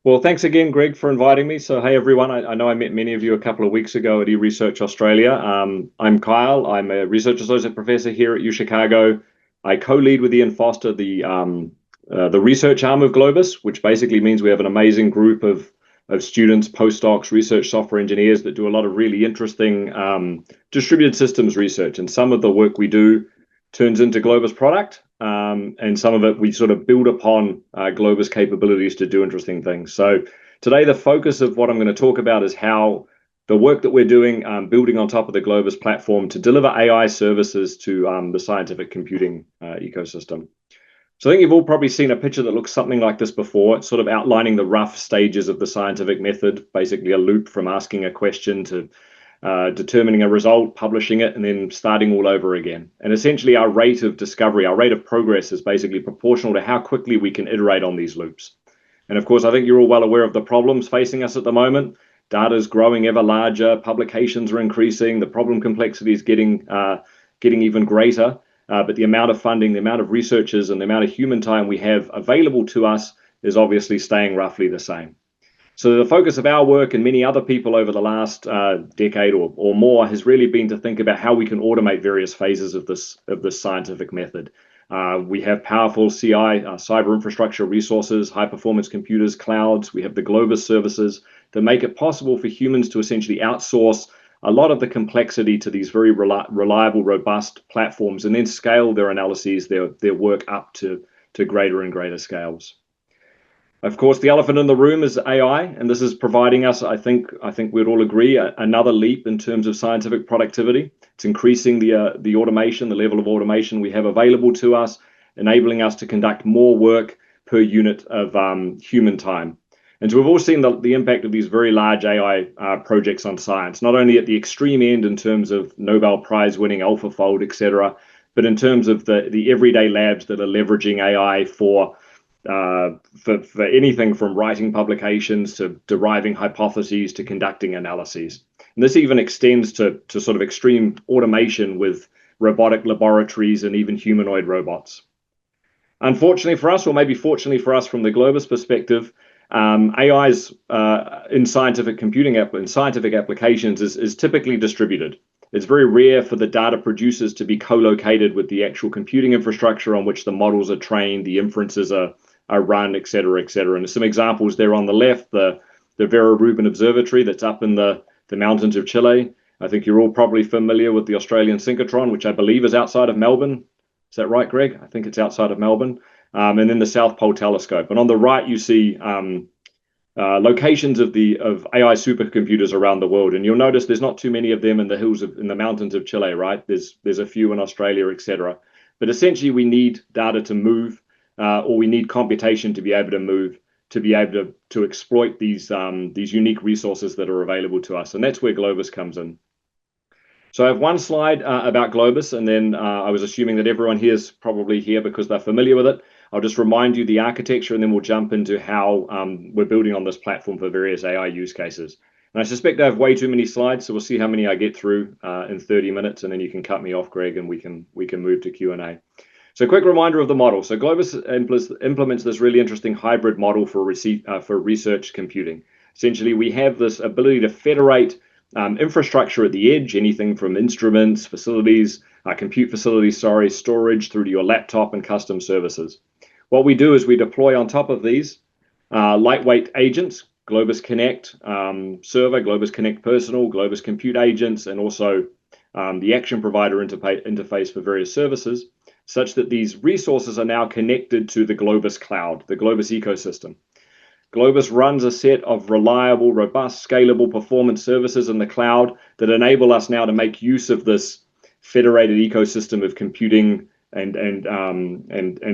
Well, thanks again, Greg, for inviting me. So, hey, everyone. I know I met many of you a couple of weeks ago at eResearch Australia. I'm Kyle. I'm a research associate professor here at U Chicago. I co-lead with Ian Foster the research arm of Globus, which basically means we have an amazing group of students, postdocs, research software engineers that do a lot of really interesting distributed systems research. And some of the work we do turns into Globus product. And some of it we sort of build upon Globus capabilities to do interesting things. So today the focus of what I'm going to talk about is how the work that we're doing, building on top of the Globus platform to deliver AI services to the scientific computing ecosystem. So I think you've all probably seen a picture that looks something like this before. It's sort of outlining the rough stages of the scientific method, basically a loop from asking a question to determining a result, publishing it, and then starting all over again. And essentially our rate of discovery, our rate of progress is basically proportional to how quickly we can iterate on these loops. And of course, I think you're all well aware of the problems facing us at the moment. Data is growing ever larger, publications are increasing, the problem complexity is getting even greater, but the amount of funding, the amount of researchers, and the amount of human time we have available to us is obviously staying roughly the same. So the focus of our work and many other people over the last decade or more has really been to think about how we can automate various phases of this scientific method. We have powerful CI, cyber infrastructure resources, high performance computers, clouds. We have the Globus services that make it possible for humans to essentially outsource a lot of the complexity to these very reliable, robust platforms and then scale their analyses, their work up to greater and greater scales. Of course, the elephant in the room is AI, and this is providing us, I think we'd all agree, another leap in terms of scientific productivity. It's increasing the automation, the level of automation we have available to us, enabling us to conduct more work per unit of human time. And so we've all seen the impact of these very large AI projects on science, not only at the extreme end in terms of Nobel Prize winning AlphaFold, et cetera, but in terms of the everyday labs that are leveraging AI for anything from writing publications to deriving hypotheses to conducting analyses. And this even extends to sort of extreme automation with robotic laboratories and even humanoid robots. Unfortunately for us, or maybe fortunately for us from the Globus perspective, AI's in scientific computing in scientific applications is typically distributed. It's very rare for the data producers to be co-located with the actual computing infrastructure on which the models are trained, the inferences are run, et cetera, et cetera. And there's some examples there on the left, the Vera Rubin Observatory that's up in the mountains of Chile. I think you're all probably familiar with the Australian synchrotron, which I believe is outside of Melbourne. Is that right, Greg? I think it's outside of Melbourne. And then the South Pole Telescope. And on the right, you see locations of AI supercomputers around the world. And you'll notice there's not too many of them in the mountains of Chile, right? There's a few in Australia, et cetera. But essentially, we need data to move, or we need computation to be able to move, to be able to exploit these unique resources that are available to us. And that's where Globus comes in. So I have one slide about Globus, and then I was assuming that everyone here is probably here because they're familiar with it. I'll just remind you the architecture, and then we'll jump into how we're building on this platform for various AI use cases. And I suspect I have way too many slides, so we'll see how many I get through in 30 minutes, and then you can cut me off, Greg, and we can move to Q&A. So quick reminder of the model. So Globus implements this really interesting hybrid model for research computing. Essentially, we have this ability to federate infrastructure at the edge, anything from instruments, facilities, compute facilities, storage through to your laptop and custom services. What we do is we deploy on top of these lightweight agents, Globus Connect server, Globus Connect personal, Globus Compute agents, and also the action provider interface for various services, such that these resources are now connected to the Globus cloud, the Globus ecosystem. Globus runs a set of reliable, robust, scalable performance services in the cloud that enable us now to make use of this federated ecosystem of computing and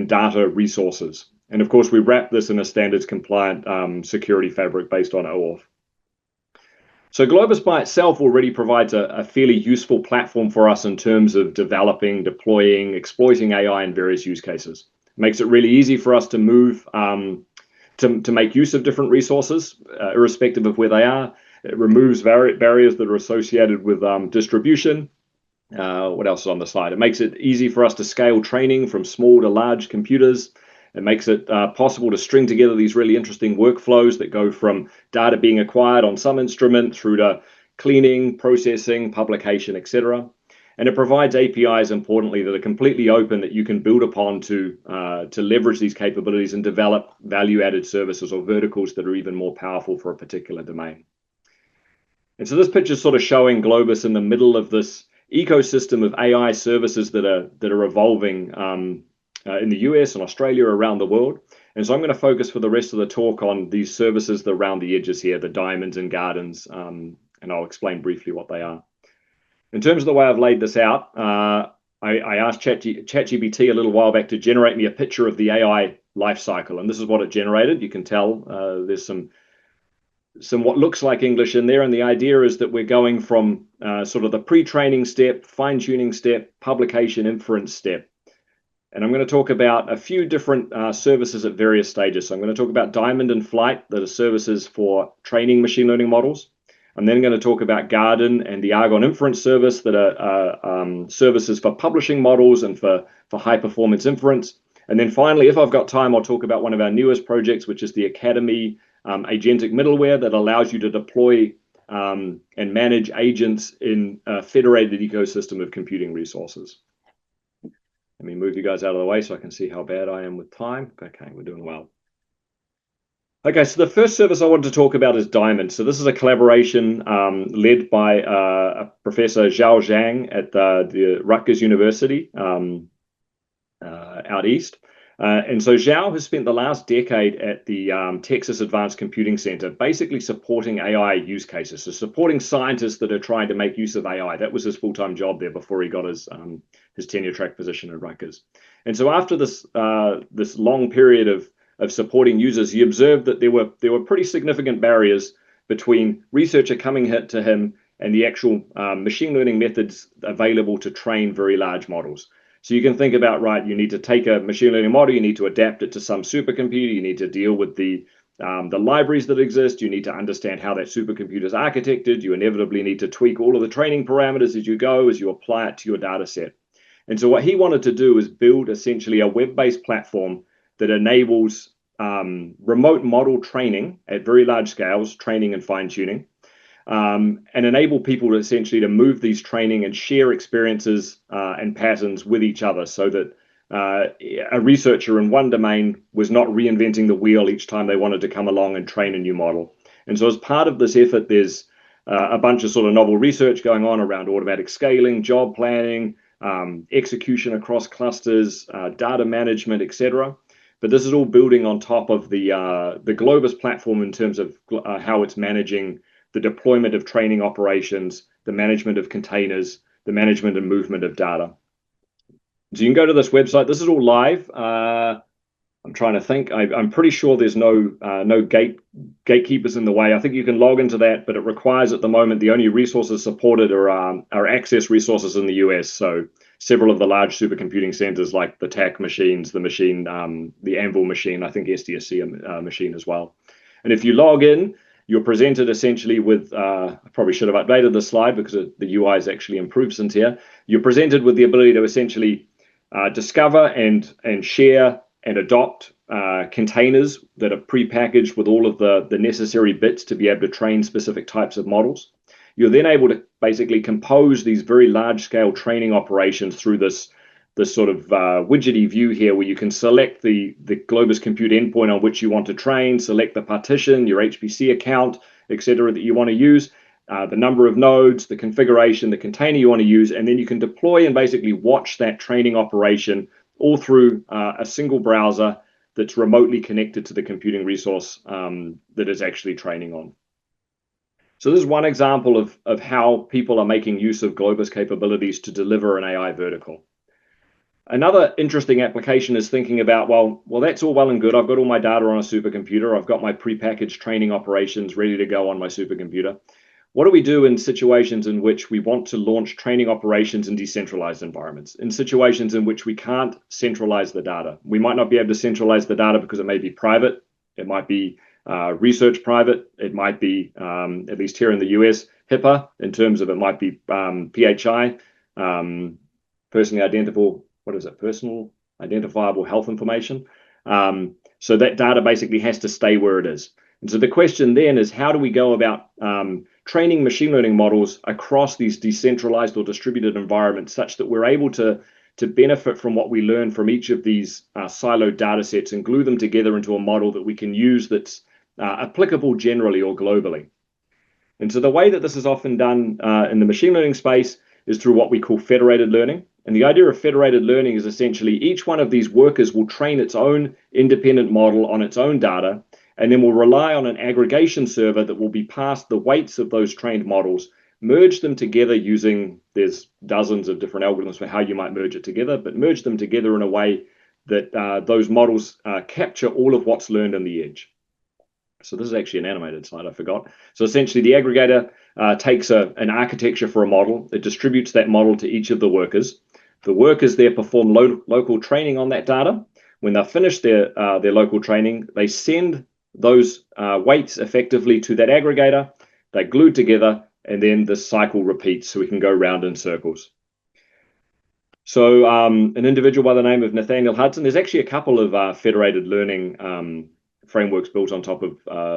data resources. And of course, we wrap this in a standards compliant security fabric based on OAuth. So Globus by itself already provides a fairly useful platform for us in terms of developing, deploying, exploiting AI in various use cases. It makes it really easy for us to move, to make use of different resources, irrespective of where they are. It removes barriers that are associated with distribution. What else is on the slide? It makes it easy for us to scale training from small to large computers. It makes it possible to string together these really interesting workflows that go from data being acquired on some instrument through to cleaning, processing, publication, etc. And it provides APIs, importantly, that are completely open that you can build upon to leverage these capabilities and develop value-added services or verticals that are even more powerful for a particular domain. And so this picture is sort of showing Globus in the middle of this ecosystem of AI services that are evolving in the US and Australia, around the world. And so I'm going to focus for the rest of the talk on these services that are around the edges here, the diamonds and gardens, and I'll explain briefly what they are. In terms of the way I've laid this out, I asked ChatGPT a little while back to generate me a picture of the AI lifecycle, and this is what it generated. You can tell there's some what looks like English in there, and the idea is that we're going from sort of the pre-training step, fine-tuning step, publication, inference step. And I'm going to talk about a few different services at various stages. So I'm going to talk about Diamond and Flight, that are services for training machine learning models. I'm then going to talk about Garden and the Argonne inference service, that are services for publishing models and for high-performance inference. And then finally, if I've got time, I'll talk about one of our newest projects, which is the Academy agentic middleware that allows you to deploy and manage agents in a federated ecosystem of computing resources. Let me move you guys out of the way so I can see how bad I am with time. Okay, we're doing well. Okay, so the first service I want to talk about is Diamond. So this is a collaboration led by Professor Zhao Zhang at the Rutgers University out east. And so Zhao has spent the last decade at the Texas Advanced Computing Center, basically supporting AI use cases, so supporting scientists that are trying to make use of AI. That was his full-time job there before he got his tenure track position at Rutgers. And so after this this long period of supporting users, he observed that there were pretty significant barriers between researcher coming to him and the actual machine learning methods available to train very large models. So you can think about, right, you need to take a machine learning model, you need to adapt it to some supercomputer, you need to deal with the libraries that exist, you need to understand how that supercomputer is architected, you inevitably need to tweak all of the training parameters as you go, as you apply it to your data set. And so what he wanted to do is build essentially a web-based platform that enables remote model training at very large scales, training and fine-tuning, and enable people to essentially to move these training and share experiences and patterns with each other, so that a researcher in one domain was not reinventing the wheel each time they wanted to come along and train a new model. And so as part of this effort, there's a bunch of sort of novel research going on around automatic scaling, job planning, execution across clusters, data management, etc. But this is all building on top of the Globus platform in terms of how it's managing the deployment of training operations, the management of containers, the management and movement of data. So you can go to this website. This is all live. I'm trying to think. I'm pretty sure there's no gatekeepers in the way. I think you can log into that, but it requires at the moment the only resources supported are access resources in the US. So several of the large supercomputing centers like the TAC machines, the Anvil machine, I think SDSC machine as well. And if you log in, you're presented essentially with, I probably should have updated the slide because the UI has actually improved since here. You're presented with the ability to essentially discover and share and adopt containers that are prepackaged with all of the necessary bits to be able to train specific types of models. You're then able to basically compose these very large-scale training operations through this sort of widgety view here, where you can select the Globus compute endpoint on which you want to train, select the partition, your HPC account, etc., that you want to use, the number of nodes, the configuration, the container you want to use, and then you can deploy and basically watch that training operation all through a single browser that's remotely connected to the computing resource that is actually training on. So this is one example of how people are making use of Globus capabilities to deliver an AI vertical. Another interesting application is thinking about, well, that's all well and good. I've got all my data on a supercomputer. I've got my prepackaged training operations ready to go on my supercomputer. What do we do in situations in which we want to launch training operations in decentralized environments, in situations in which we can't centralize the data? We might not be able to centralize the data because it may be private. It might be research private. It might be, at least here in the US, HIPAA, in terms of it might be PHI, personally identifiable, personal identifiable health information. So that data basically has to stay where it is. And so the question then is, how do we go about training machine learning models across these decentralized or distributed environments such that we're able to benefit from what we learn from each of these siloed data sets and glue them together into a model that we can use that's applicable generally or globally. And so the way that this is often done in the machine learning space is through what we call federated learning. And the idea of federated learning is essentially each one of these workers will train its own independent model on its own data, and then will rely on an aggregation server that will be passed the weights of those trained models, merge them together using, there's dozens of different algorithms for how you might merge it together, but merge them together in a way that those models capture all of what's learned on the edge. So this is actually an animated slide, I forgot. So essentially the aggregator takes an architecture for a model. It distributes that model to each of the workers. The workers there perform local training on that data. When they've finished their local training, they send those weights effectively to that aggregator. They're glued together, and then the cycle repeats, so we can go round in circles. So an individual by the name of Nathaniel Hudson, there's actually a couple of federated learning frameworks built on top of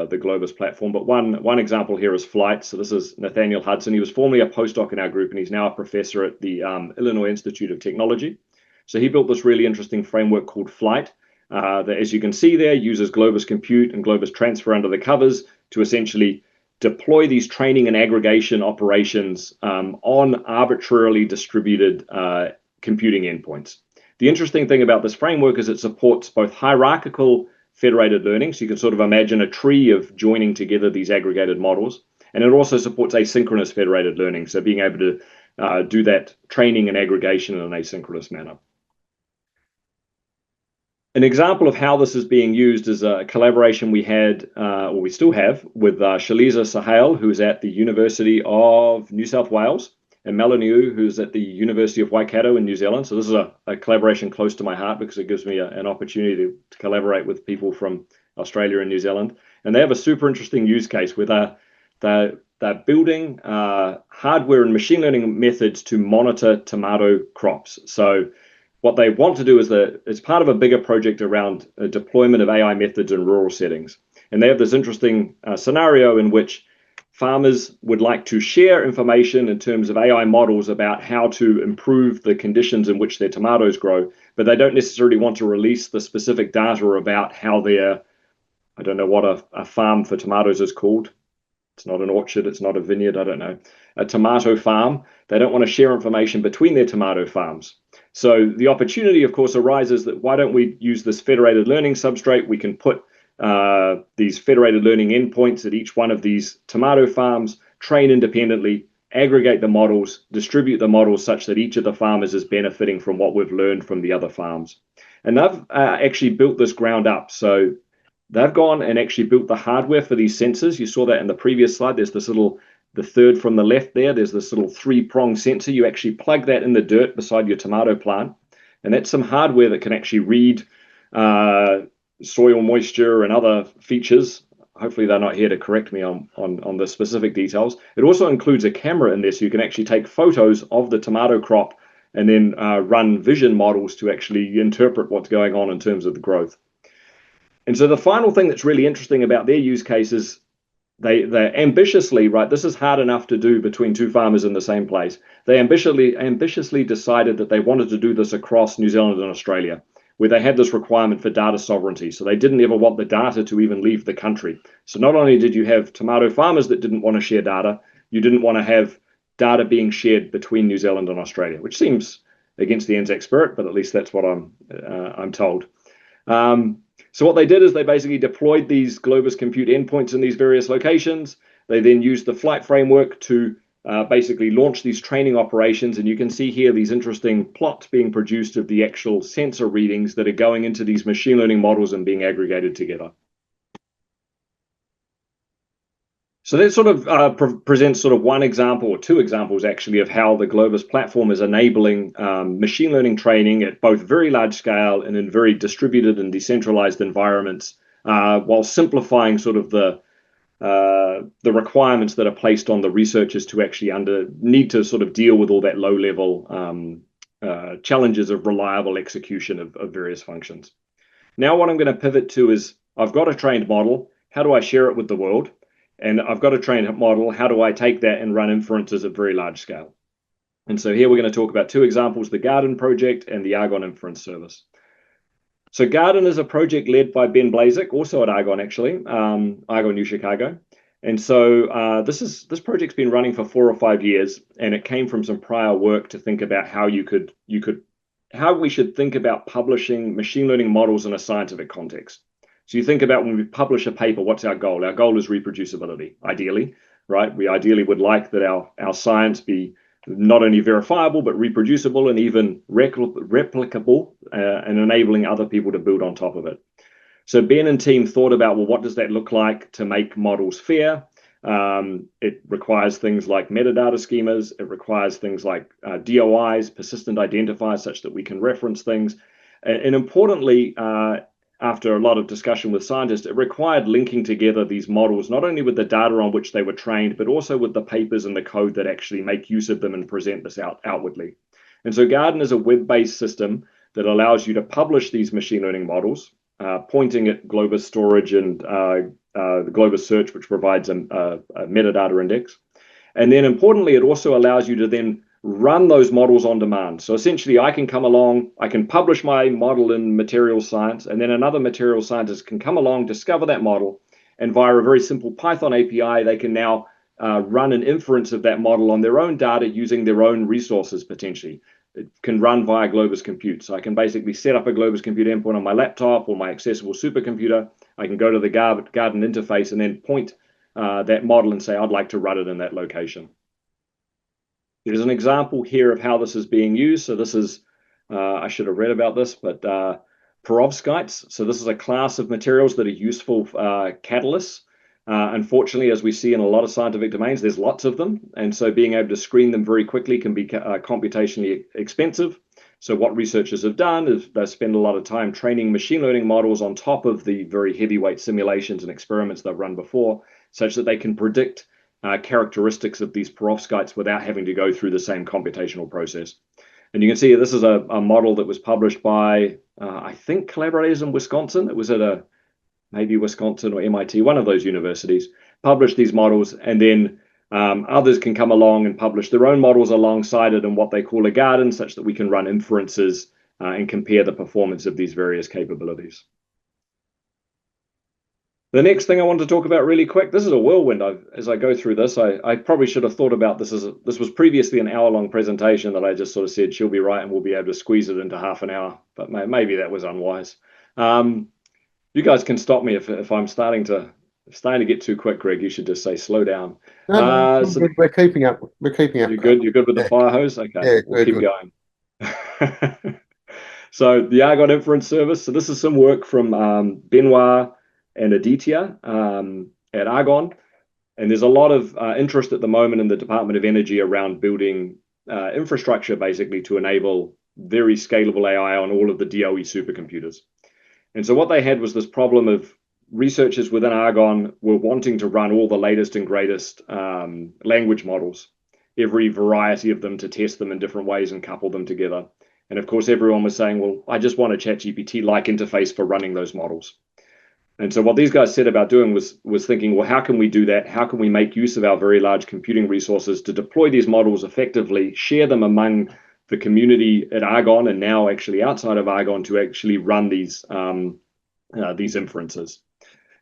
the Globus platform, but one example here is Flight. So this is Nathaniel Hudson. He was formerly a postdoc in our group, and he's now a professor at the Illinois Institute of Technology. So he built this really interesting framework called Flight that, as you can see there, uses Globus Compute and Globus Transfer under the covers to essentially deploy these training and aggregation operations on arbitrarily distributed computing endpoints. The interesting thing about this framework is it supports both hierarchical federated learning, so you can sort of imagine a tree of joining together these aggregated models, and it also supports asynchronous federated learning, so being able to do that training and aggregation in an asynchronous manner. An example of how this is being used is a collaboration we had, or we still have, with Shaliza Sahel, who's at the University of New South Wales, and Melanie Wu, who's at the University of Waikato in New Zealand. So this is a collaboration close to my heart because it gives me an opportunity to collaborate with people from Australia and New Zealand. And they have a super interesting use case where they're building hardware and machine learning methods to monitor tomato crops. So what they want to do is it's part of a bigger project around deployment of AI methods in rural settings. And they have this interesting scenario in which farmers would like to share information in terms of AI models about how to improve the conditions in which their tomatoes grow, but they don't necessarily want to release the specific data about how their, I don't know what a farm for tomatoes is called. It's not an orchard, it's not a vineyard, I don't know. A tomato farm. They don't want to share information between their tomato farms. So the opportunity, of course, arises that why don't we use this federated learning substrate? We can put these federated learning endpoints at each one of these tomato farms, train independently, aggregate the models, distribute the models such that each of the farmers is benefiting from what we've learned from the other farms. And they've actually built this ground up. So they've gone and actually built the hardware for these sensors. You saw that in the previous slide. There's this little, the third from the left there, there's this little 3-prong sensor. You actually plug that in the dirt beside your tomato plant. And that's some hardware that can actually read soil moisture and other features. Hopefully they're not here to correct me on the specific details. It also includes a camera in there, so you can actually take photos of the tomato crop and then run vision models to actually interpret what's going on in terms of the growth. And so the final thing that's really interesting about their use case is they ambitiously, right, this is hard enough to do between two farmers in the same place. They ambitiously decided that they wanted to do this across New Zealand and Australia, where they had this requirement for data sovereignty. So they didn't ever want the data to even leave the country. So not only did you have tomato farmers that didn't want to share data, you didn't want to have data being shared between New Zealand and Australia, which seems against the Anzac spirit, but at least that's what I'm told. So what they did is they basically deployed these Globus Compute endpoints in these various locations. They then used the Flight framework to basically launch these training operations. And you can see here these interesting plots being produced of the actual sensor readings that are going into these machine learning models and being aggregated together. So that sort of presents sort of one example, or two examples actually, of how the Globus platform is enabling machine learning training at both very large scale and in very distributed and decentralized environments, while simplifying sort of the requirements that are placed on the researchers to actually need to sort of deal with all that low level challenges of reliable execution of various functions. Now what I'm going to pivot to is I've got a trained model. How do I share it with the world? And I've got a trained model. How do I take that and run inferences at very large scale? And so here we're going to talk about two examples, the Garden project and the Argonne inference service. So Garden is a project led by Ben Blazek, also at Argonne actually, Argonne, New Chicago. And so this project's been running for 4 or 5 years, and it came from some prior work to think about how how we should think about publishing machine learning models in a scientific context. So you think about when we publish a paper, what's our goal? Our goal is reproducibility, ideally, right? We ideally would like that our science be not only verifiable, but reproducible and even replicable, and enabling other people to build on top of it. So Ben and team thought about, well, what does that look like to make models fair? It requires things like metadata schemas. It requires things like DOIs, persistent identifiers, such that we can reference things. And importantly, after a lot of discussion with scientists, it required linking together these models, not only with the data on which they were trained, but also with the papers and the code that actually make use of them and present this outwardly. And so Garden is a web-based system that allows you to publish these machine learning models, pointing at Globus storage and the Globus search, which provides a metadata index. And then importantly, it also allows you to then run those models on demand. So essentially, I can come along, I can publish my model in materials science, and then another materials scientist can come along, discover that model, and via a very simple Python API, they can now run an inference of that model on their own data using their own resources potentially. It can run via Globus Compute. So I can basically set up a Globus Compute endpoint on my laptop or my accessible supercomputer. I can go to the Garden interface and then point that model and say, I'd like to run it in that location. There's an example here of how this is being used. So this is, I should have read about this, but perovskites. So this is a class of materials that are useful catalysts. Unfortunately, as we see in a lot of scientific domains, there's lots of them. And so being able to screen them very quickly can be computationally expensive. So what researchers have done is they spend a lot of time training machine learning models on top of the very heavyweight simulations and experiments they've run before, such that they can predict characteristics of these perovskites without having to go through the same computational process. And you can see this is a model that was published by, I think, collaborators in Wisconsin. It was at maybe Wisconsin or MIT, one of those universities, published these models, and then others can come along and publish their own models alongside it in what they call a garden, such that we can run inferences and compare the performance of these various capabilities. The next thing I want to talk about really quick, this is a whirlwind. As I go through this, I probably should have thought about this this was previously an hour-long presentation that I just sort of said, she'll be right and we'll be able to squeeze it into half an hour, but maybe that was unwise. You guys can stop me if I'm starting to get too quick, Greg. You should just say slow down. No, So we're keeping up. We're keeping up. you're good. You're good with the fire hose. Okay, Yeah, we'll keep good. going. So the Argonne inference service. So this is some work from Benoit and Aditya at Argonne. And there's a lot of interest at the moment in the Department of Energy around building infrastructure, basically, to enable very scalable AI on all of the DOE supercomputers. And so what they had was this problem of researchers within Argonne were wanting to run all the latest and greatest language models, every variety of them, to test them in different ways and couple them together. And of course, everyone was saying, well, I just want a ChatGPT-like interface for running those models. And so what these guys set about doing was thinking, well, how can we do that? How can we make use of our very large computing resources to deploy these models effectively, share them among the community at Argonne and now actually outside of Argonne to actually run these inferences.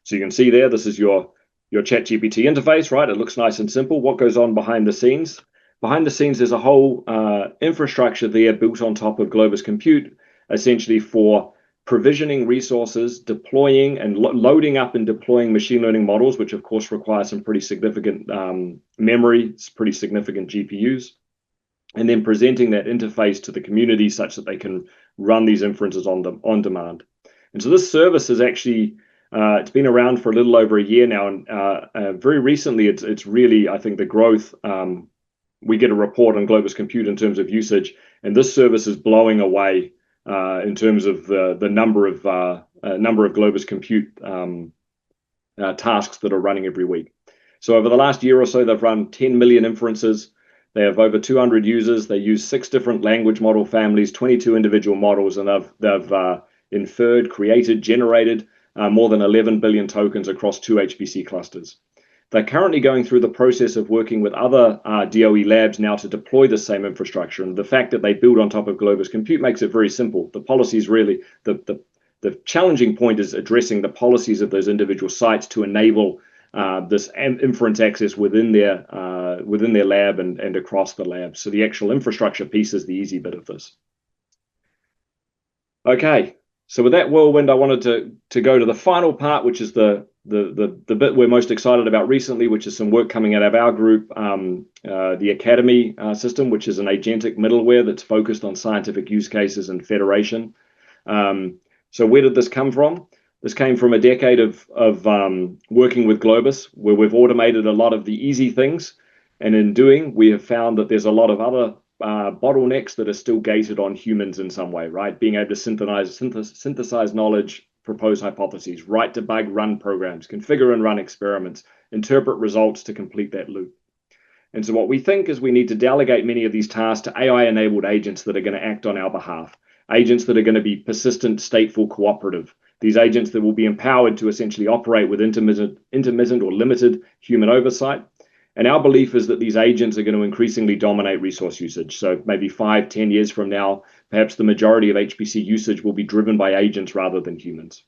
So you can see there, this is your ChatGPT interface, right? It looks nice and simple. What goes on behind the scenes? Behind the scenes, there's a whole infrastructure there built on top of Globus Compute, essentially for provisioning resources, deploying and loading up and deploying machine learning models, which of course require some pretty significant memory, pretty significant GPUs, and then presenting that interface to the community such that they can run these inferences on demand. And so this service is actually, it's been around for a little over a year now, and very recently it's really, I think, the growth. We get a report on Globus Compute in terms of usage, and this service is blowing away in terms of the number of Globus Compute tasks that are running every week. So over the last year or so, they've run 10 million inferences. They have over 200 users. They use 6 different language model families, 22 individual models, and they've inferred, created, generated more than 11 billion tokens across 2 HPC clusters. They're currently going through the process of working with other DOE labs now to deploy the same infrastructure. And the fact that they build on top of Globus Compute makes it very simple. The policies really, the challenging point is addressing the policies of those individual sites to enable this inference access within their lab and across the lab. So the actual infrastructure piece is the easy bit of this. Okay, so with that whirlwind, I wanted to go to the final part, which is the bit we're most excited about recently, which is some work coming out of our group, the Academy system, which is an agentic middleware that's focused on scientific use cases and federation. So where did this come from? This came from a decade of working with Globus, where we've automated a lot of the easy things. And in doing, we have found that there's a lot of other bottlenecks that are still gated on humans in some way, right? Being able to synthesize knowledge, propose hypotheses, write, debug, run programs, configure and run experiments, interpret results to complete that loop. And so what we think is we need to delegate many of these tasks to AI-enabled agents that are going to act on our behalf, agents that are going to be persistent, stateful, cooperative. These agents that will be empowered to essentially operate with intermittent or limited human oversight. And our belief is that these agents are going to increasingly dominate resource usage. So maybe 5-10 years from now, perhaps the majority of HPC usage will be driven by agents rather than humans.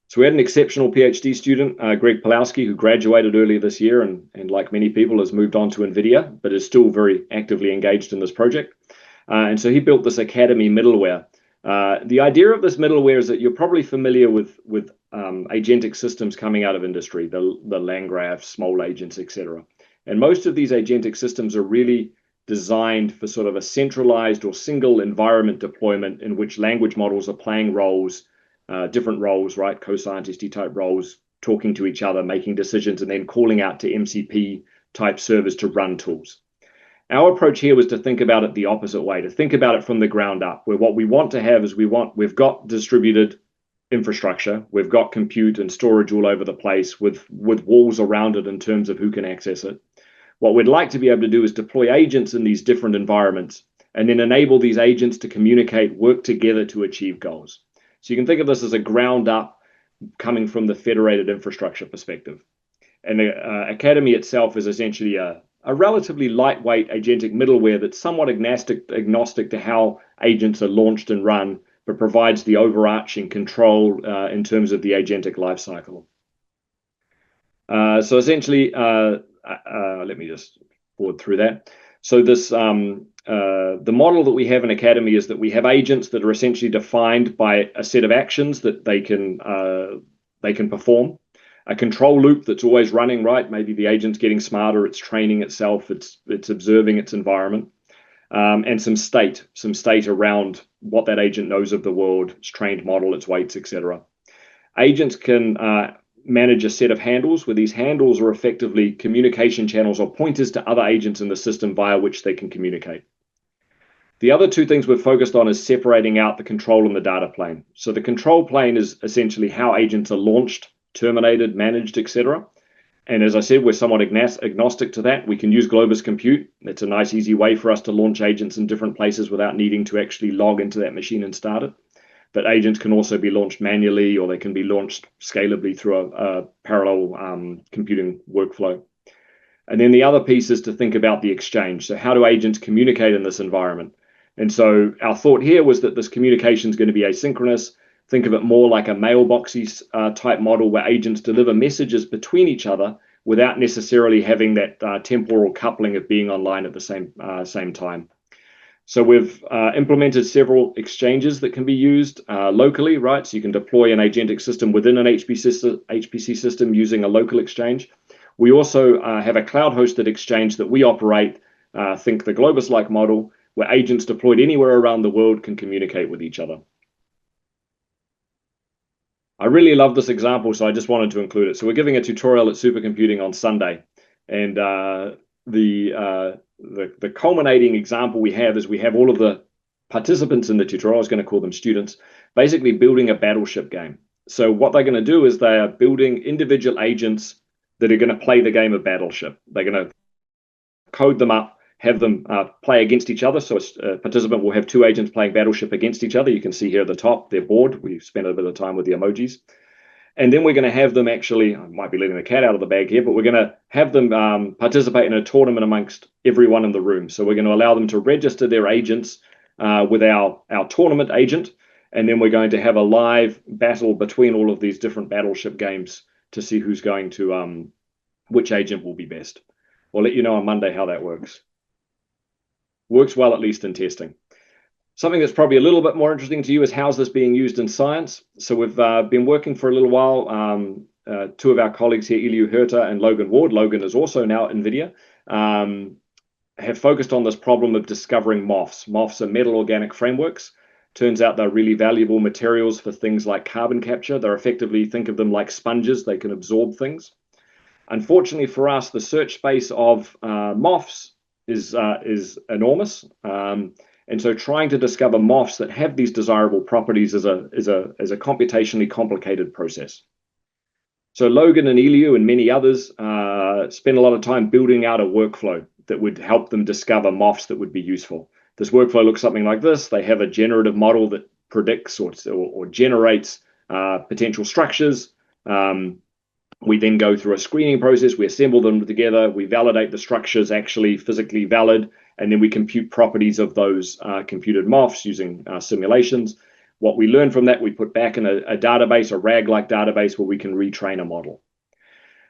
So we had an exceptional PhD student, Greg Pulowski, who graduated earlier this year and like many people has moved on to NVIDIA, but is still very actively engaged in this project. And so he built this Academy middleware. The idea of this middleware is that you're probably familiar with agentic systems coming out of industry, the Landgraf, small agents, etc. And most of these agentic systems are really designed for sort of a centralized or single environment deployment in which language models are playing roles, different roles, right? Co-scientist type roles, talking to each other, making decisions, and then calling out to MCP type servers to run tools. Our approach here was to think about it the opposite way, to think about it from the ground up, where what we want to have is we've got distributed infrastructure, we've got compute and storage all over the place with walls around it in terms of who can access it. What we'd like to be able to do is deploy agents in these different environments and then enable these agents to communicate, work together to achieve goals. So you can think of this as a ground up coming from the federated infrastructure perspective. And the Academy itself is essentially a relatively lightweight agentic middleware that's somewhat agnostic to how agents are launched and run, but provides the overarching control in terms of the agentic lifecycle. So essentially, let me just forward through that. So this the model that we have in Academy is that we have agents that are essentially defined by a set of actions that they can perform. A control loop that's always running, right? Maybe the agent's getting smarter, it's training itself, it's observing its environment, and some state around what that agent knows of the world, its trained model, its weights, etc. Agents can manage a set of handles, where these handles are effectively communication channels or pointers to other agents in the system via which they can communicate. The other two things we've focused on is separating out the control and the data plane. So the control plane is essentially how agents are launched, terminated, managed, etc. And as I said, we're somewhat agnostic to that. We can use Globus Compute. It's a nice, easy way for us to launch agents in different places without needing to actually log into that machine and start it. But agents can also be launched manually, or they can be launched scalably through a parallel computing workflow. And then the other piece is to think about the exchange. So how do agents communicate in this environment? And so our thought here was that this communication is going to be asynchronous. Think of it more like a mailboxy type model, where agents deliver messages between each other without necessarily having that temporal coupling of being online at the same time. So we've implemented several exchanges that can be used locally, right? So you can deploy an agentic system within an HPC system using a local exchange. We also have a cloud-hosted exchange that we operate, think the Globus-like model, where agents deployed anywhere around the world can communicate with each other. I really love this example, so I just wanted to include it. So we're giving a tutorial at Supercomputing on Sunday, and the culminating example we have is we have all of the participants in the tutorial, I was going to call them students, basically building a battleship game. So what they're going to do is they are building individual agents that are going to play the game of battleship. They're going to code them up have them play against each other. So a participant will have two agents playing Battleship against each other. You can see here at the top, their board. We've spent a bit of time with the emojis. And then we're going to have them actually, I might be letting the cat out of the bag here, but we're going to have them participate in a tournament amongst everyone in the room. So we're going to allow them to register their agents with our tournament agent. And then we're going to have a live battle between all of these different Battleship games to see who's going to, which agent will be best. We'll let you know on Monday how that works. Works well, at least in testing. Something that's probably a little bit more interesting to you is how's this being used in science. So we've been working for a little while. Two of our colleagues here, Eliu Herta and Logan Ward, Logan is also now at NVIDIA, have focused on this problem of discovering MOFs. MOFs are metal organic frameworks. Turns out they're really valuable materials for things like carbon capture. They're effectively, think of them like sponges. They can absorb things. Unfortunately for us, the search space of MOFs is enormous. And so trying to discover MOFs that have these desirable properties is a computationally complicated process. So Logan and Eliu and many others spend a lot of time building out a workflow that would help them discover MOFs that would be useful. This workflow looks something like this. They have a generative model that predicts or generates potential structures. We then go through a screening process. We assemble them together. We validate the structures actually physically valid. And then we compute properties of those computed MOFs using simulations. What we learn from that, we put back in a database, a RAG-like database where we can retrain a model.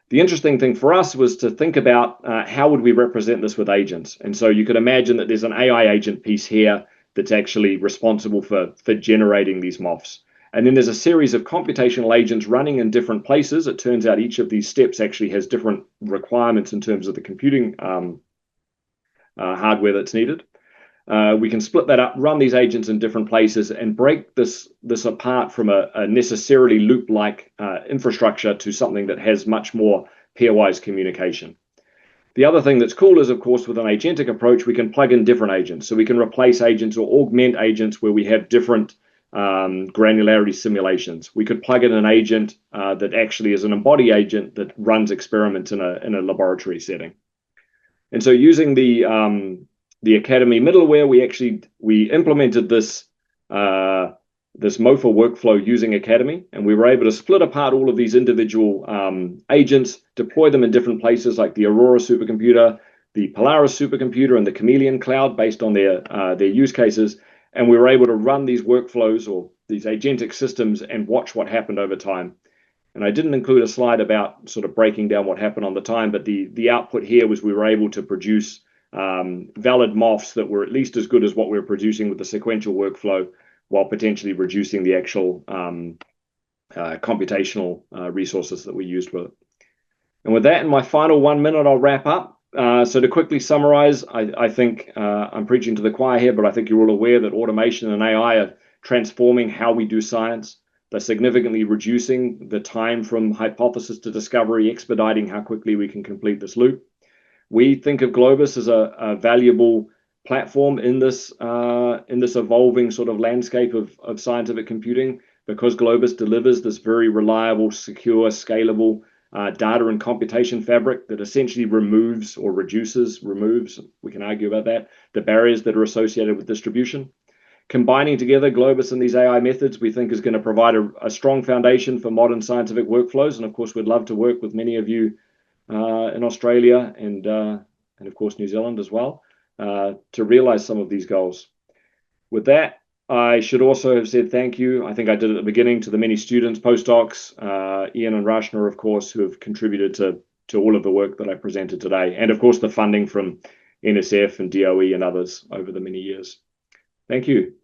The interesting thing for us was to think about how would we represent this with agents. And so you could imagine that there's an AI agent piece here that's actually responsible for generating these MOFs. And then there's a series of computational agents running in different places. It turns out each of these steps actually has different requirements in terms of the computing hardware that's needed. We can split that up, run these agents in different places, and break this apart from a necessarily loop-like infrastructure to something that has much more pairwise communication. The other thing that's cool is, of course, with an agentic approach, we can plug in different agents. So we can replace agents or augment agents where we have different granularity simulations. We could plug in an agent that actually is an embodied agent that runs experiments in a laboratory setting. And so using the Academy middleware, we implemented this MOFA workflow using Academy, and we were able to split apart all of these individual agents, deploy them in different places like the Aurora supercomputer, the Polaris supercomputer, and the Chameleon cloud based on their use cases. And we were able to run these workflows or these agentic systems and watch what happened over time. And I didn't include a slide about sort of breaking down what happened on the time, but the output here was we were able to produce valid MOFs that were at least as good as what we were producing with the sequential workflow, while potentially reducing the actual computational resources that we used with it. And with that, in my final 1 minute, I'll wrap up. So to quickly summarize, I think I'm preaching to the choir here, but I think you're all aware that automation and AI are transforming how we do science. They're significantly reducing the time from hypothesis to discovery, expediting how quickly we can complete this loop. We think of Globus as a valuable platform in this evolving sort of landscape of scientific computing, because Globus delivers this very reliable, secure, scalable data and computation fabric that essentially removes, we can argue about that, the barriers that are associated with distribution. Combining together Globus and these AI methods, we think is going to provide a strong foundation for modern scientific workflows. And of course, we'd love to work with many of you in Australia and of course New Zealand as well to realize some of these goals. With that, I should also have said thank you. I think I did at the beginning, to the many students, postdocs, Ian and Rashna, of course, who have contributed to all of the work that I presented today, and of course the funding from NSF and DOE and others over the many years. Thank you.